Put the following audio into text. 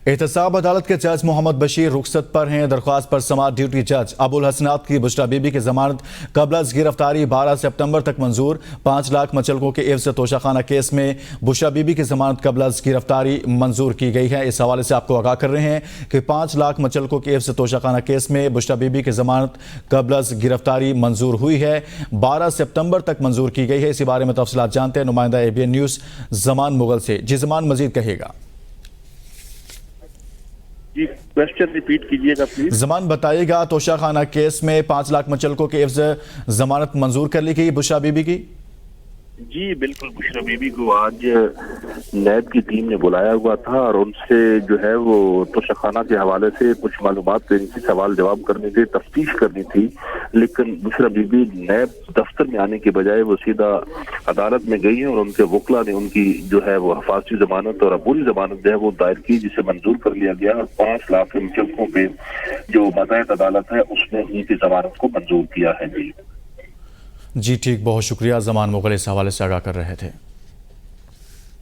احتساب عدالت کے جج محمد بشیر رخصت پر ہیں۔ درخواست پر سماعت ڈیوٹی جج ابوالحسنات کی بشرا بی بی کی ضمانت قبل از گرفتاری 12 سپتمبر تک منظور۔ 5 لاکھ مچلکوں کے عوض توشہ کیس میں بشرا بی بی کی ضمانت قبل از گرفتاری منظور کی گئی ہے۔ اس حوالے سے آپ کو آگاہ کر رہے ہیں کہ 5 لاکھ مچلکوں کے عوض توشہ کیس میں بشرا بی بی کی ضمانت قبل از گرفتاری منظور ہوئی ہے، 12 سپتمبر تک منظور کی گئی ہے۔ اسی بارے میں تفصیلات جانتے ہیں نمائندہ ABN نیوز زمان مغل سے۔ جی زمان، مزید کہے گا۔ جی کوشچن ریپیٹ کیجئے گا پلیز۔ زمان بتائیے گا، توشہ خانہ کیس میں 5 لاکھ مچلکوں کے عوض ضمانت منظور کر لی گئی بشرا بی بی کی؟ جی بالکل، بشرا بی بی کو آج نیب کی ٹیم نے بلایا ہوا تھا اور ان سے جو ہے وہ توشہ خانہ کے حوالے سے کچھ معلومات لینی تھی، سوال جواب کرنے تھے، تفتیش کرنی تھی، لیکن بشرا بی بی نیب دفتر میں آنے کے بجائے وہ سیدھا عدالت میں گئی ہیں اور ان کے وکلا نے ان کی جو ہے وہ حفاظتی ضمانت اور عبوری ضمانت جو ہے وہ دائر کی، جسے منظور کر لیا گیا اور 5 لاکھ مچلکوں پہ جو ماتحت عدالت ہے اس نے ان کی ضمانت کو منظور کیا ہے۔ جی ٹھیک، بہت شکریہ، زمان مغل اس حوالے سے آگاہ کر رہے تھے۔